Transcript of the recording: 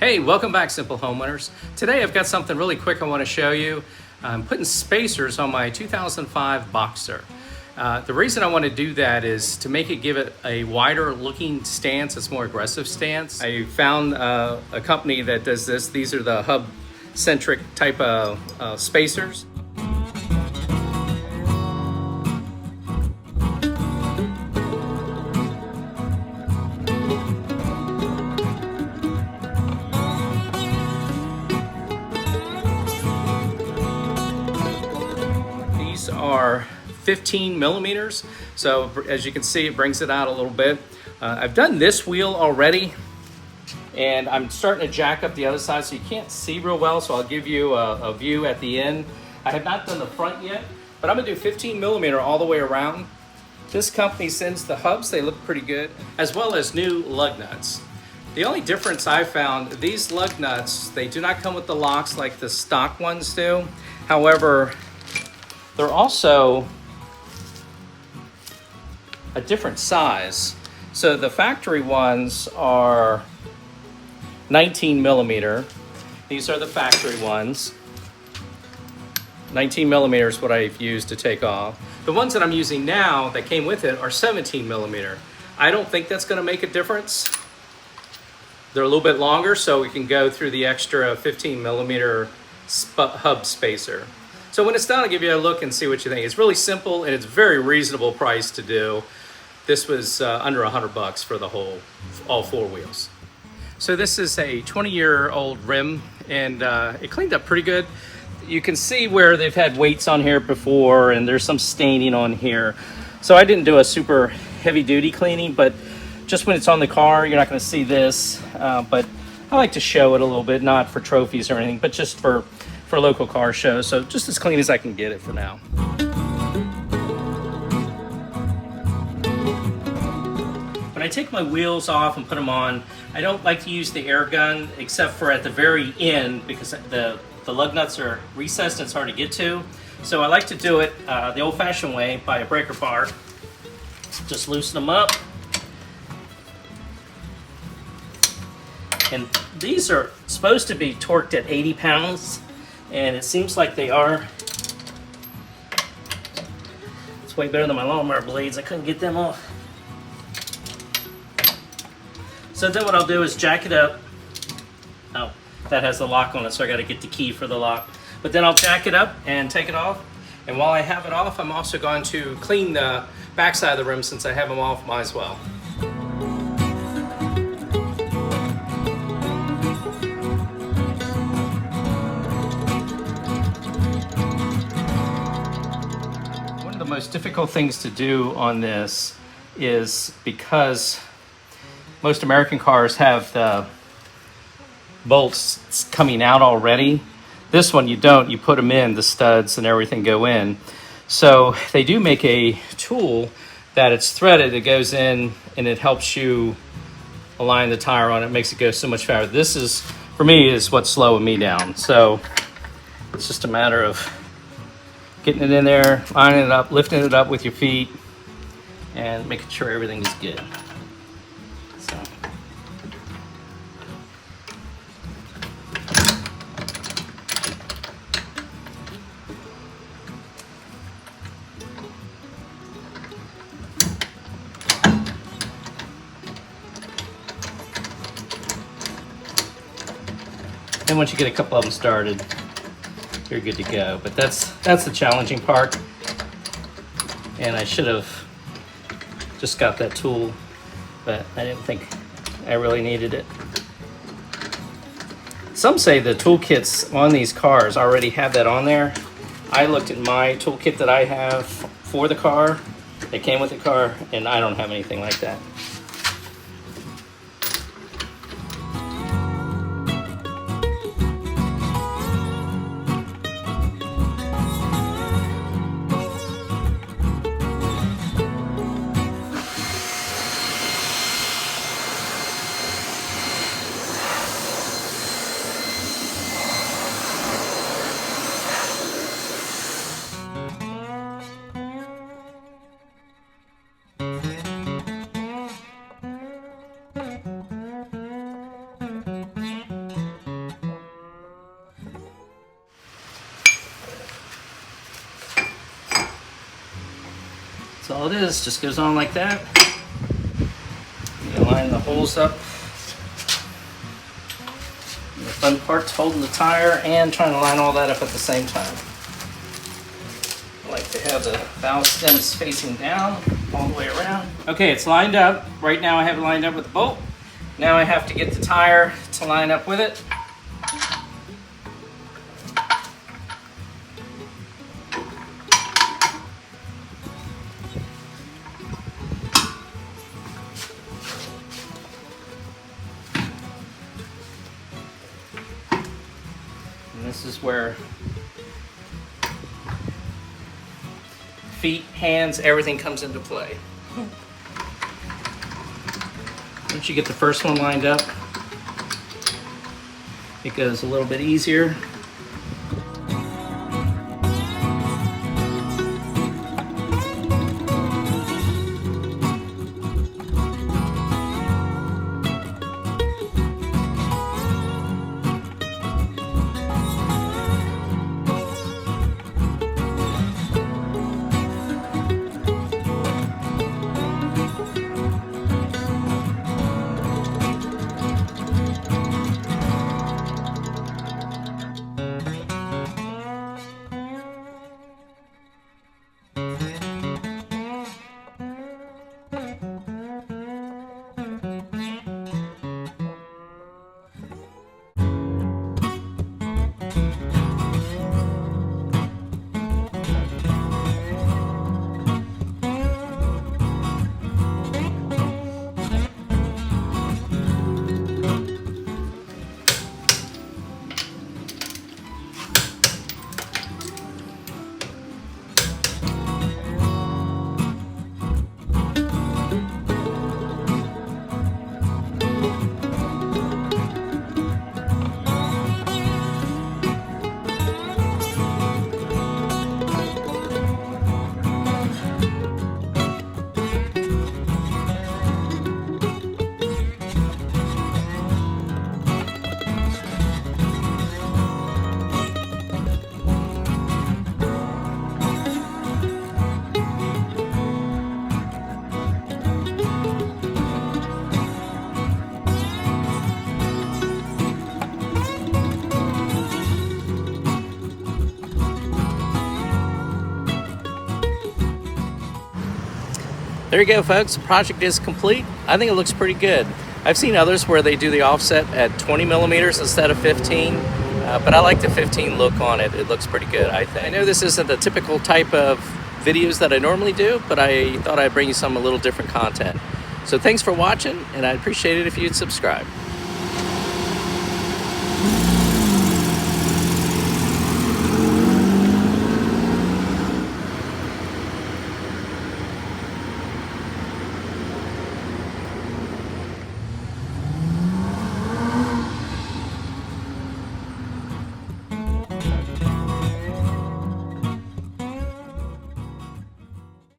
Hey, welcome back, Simple Homeowners. Today I've got something really quick I want to show you. I'm putting spacers on my 2005 Boxster. The reason I want to do that is to give it a wider looking stance, it's more aggressive stance. I found a company that does this. These are the hub-centric type of spacers. These are 15 millimeters, so as you can see, it brings it out a little bit. I've done this wheel already, and I'm starting to jack up the other side so you can't see real well, so I'll give you a view at the end. I have not done the front yet, but I'm gonna do 15 millimeter all the way around. This company sends the hubs, they look pretty good, as well as new lug nuts. The only difference I found, these lug nuts, they do not come with the locks like the stock ones do. However, they're also a different size. So the factory ones are 19 millimeter. These are the factory ones. 19 millimeter is what I've used to take off. The ones that I'm using now that came with it are 17 millimeter. I don't think that's gonna make a difference. They're a little bit longer, so we can go through the extra 15 millimeter hub spacer. So when it's done, I'll give you a look and see what you think. It's really simple and it's very reasonable price to do. This was under $100 for all four wheels. So this is a 20-year-old rim, and it cleaned up pretty good. You can see where they've had weights on here before, and there's some staining on here. So I didn't do a super heavy-duty cleaning, but just when it's on the car, you're not going to see this. But I like to show it a little bit, not for trophies or anything, but just for local car shows, so just as clean as I can get it for now. When I take my wheels off and put them on, I don't like to use the air gun except for at the very end because the lug nuts are recessed and it's hard to get to. So I like to do it the old-fashioned way by a breaker bar. Just loosen them up. And these are supposed to be torqued at 80 pounds. And it seems like they are. It's way better than my lawnmower blades. I couldn't get them off. So then what I'll do is jack it up. Oh, that has the lock on it, so I got to get the key for the lock. But then I'll jack it up and take it off. And while I have it off, I'm also going to clean the backside of the rim since I have them off, might as well. The most difficult things to do on this is because most American cars have the bolts coming out already. This one you don't, you put them in, the studs and everything go in. So they do make a tool that it's threaded, it goes in and it helps you align the tire on it, makes it go so much faster. This is, for me, is what's slowing me down. So it's just a matter of getting it in there, lining it up, lifting it up with your feet, and making sure everything is good. So. Then once you get a couple of them started, you're good to go. But that's the challenging part, and I should have just got that tool, but I didn't think I really needed it. Some say the toolkits on these cars already have that on there. I looked at my toolkit that I have for the car, it came with the car, and I don't have anything like that. all it is. Just goes on like that. You line the holes up. The fun part's holding the tire and trying to line all that up at the same time. I like to have the valve stems facing down all the way around. Okay, it's lined up. Right now I have it lined up with the bolt. Now I have to get the tire to line up with it. And this is where feet, hands, everything comes into play. Once you get the first one lined up, it goes a little bit easier. There you go, folks. The project is complete. I think it looks pretty good. I've seen others where they do the offset at 20 millimeters instead of 15, but I like the 15 look on it. It looks pretty good, I think. I know this isn't the typical type of videos that I normally do, but I thought I'd bring you some a little different content. So thanks for watching, and I'd appreciate it if you'd subscribe.